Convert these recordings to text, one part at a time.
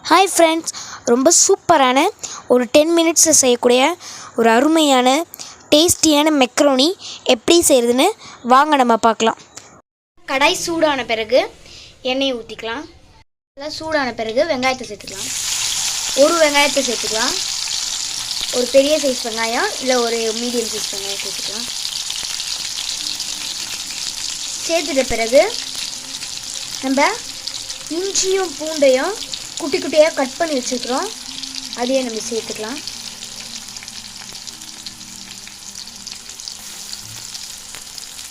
Hi friends, ரொம்ப சூப்பரான ஒரு 10 மினிட்ஸில் செய்யக்கூடிய ஒரு அருமையான டேஸ்டியான மெக்ரோனி எப்படி செய்கிறதுன்னு வாங்க நம்ம பார்க்கலாம். கடாய் சூடான பிறகு எண்ணெயை ஊற்றிக்கலாம். நல்லா சூடான பிறகு வெங்காயத்தை சேர்த்துக்கலாம். ஒரு வெங்காயத்தை சேர்த்துக்கலாம். ஒரு பெரிய சைஸ் வெங்காயம் இல்லை ஒரு மீடியம் சைஸ் வெங்காயம் சேர்த்துக்கலாம். சேர்த்துட்ட பிறகு நம்ம இஞ்சியும் பூண்டையும் குட்டி குட்டியாக கட் பண்ணி வச்சுக்கிறோம், அதையே நம்ம சேர்த்துக்கலாம்.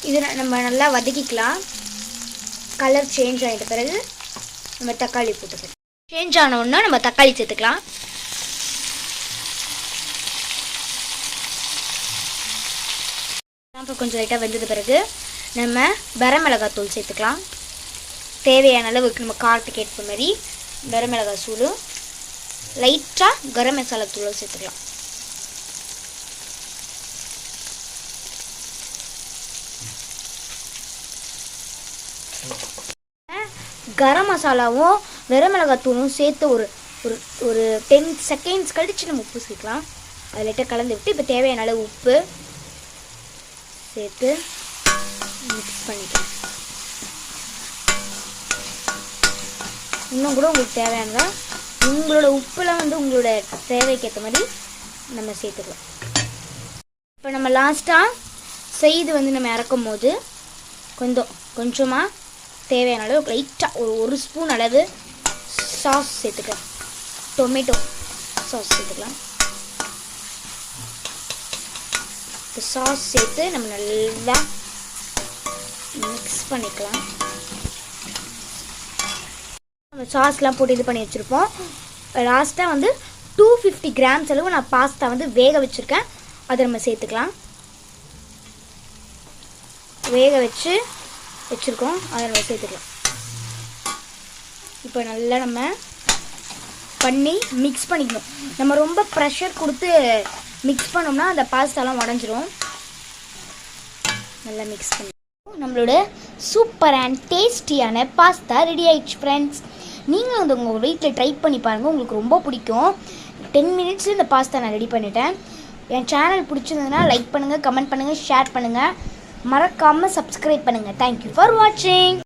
இதை நம்ம நல்லா வதக்கிக்கலாம். கலர் சேஞ்ச் ஆகிட்ட பிறகு நம்ம தக்காளி போட்டுக்கலாம். சேஞ்ச் ஆன உடனே நம்ம தக்காளி சேர்த்துக்கலாம். இப்போ கொஞ்சம் லைட்டாக வெந்தது பிறகு நம்ம வரமிளகாய் தூள் சேர்த்துக்கலாம். தேவையான அளவுக்கு நம்ம காரத்துக்கு ஏற்ற மாதிரி வரமிளகாய் தூள், லைட்டாக கரம் மசாலா தூள் சேர்த்துக்கலாம். கரம் மசாலாவும் வரமிளகாய் தூளும் சேர்த்து ஒரு ஒரு ஒரு 10 செகண்ட்ஸ் கழிச்சு நம்ம உப்பு சேர்க்கலாம். அது லைட்டாக கலந்து விட்டு இப்போ தேவையான அளவு உப்பு சேர்த்து மிக்ஸ் பண்ணிக்கலாம். இன்னும் கூட உங்களுக்கு தேவையானதா உங்களோட உப்புலாம் உங்களோட தேவைக்கு ஏற்ற மாதிரி நம்ம சேர்த்துக்கலாம். இப்போ நம்ம லாஸ்ட்டாக செய்து நம்ம இறக்கும் போது கொஞ்சமாக தேவையான அளவு லைட்டாக ஒரு ஸ்பூன் அளவு சாஸ் சேர்த்துக்கலாம். டொமேட்டோ சாஸ் சேர்த்துக்கலாம். இப்போ சாஸ் சேர்த்து நம்ம நல்லா மிக்ஸ் பண்ணிக்கலாம். நம்ம சாஸ்லாம் போட்டு இது பண்ணி வச்சுருப்போம். லாஸ்ட்டாக 250 கிராம்ஸ் அளவு நான் பாஸ்தா வேக வச்சுருக்கேன், அதை நம்ம சேர்த்துக்கலாம். வேக வச்சுருக்கோம், அதை நம்ம சேர்த்துக்கலாம். இப்போ நல்லா நம்ம பண்ணி மிக்ஸ் பண்ணிக்கணும். நம்ம ரொம்ப ப்ரெஷர் கொடுத்து மிக்ஸ் பண்ணோம்னா அந்த பாஸ்தாலாம் உடஞ்சிரும். நல்லா மிக்ஸ் பண்ணி நம்மளோட சூப்பர் அண்ட் டேஸ்டியான பாஸ்தா ரெடி ஆயிடுச்சு ஃப்ரெண்ட்ஸ். நீங்களும் உங்கள் வீட்டில் ட்ரை பண்ணி பாருங்கள், உங்களுக்கு ரொம்ப பிடிக்கும். 10 மினிட்ஸில் இந்த பாஸ்தா நான் ரெடி பண்ணிட்டேன். என் சேனல் பிடிச்சிருந்ததுன்னா லைக் பண்ணுங்கள், கமெண்ட் பண்ணுங்கள், ஷேர் பண்ணுங்கள், மறக்காமல் சப்ஸ்கிரைப் பண்ணுங்கள். தேங்க்யூ ஃபார் வாட்சிங்.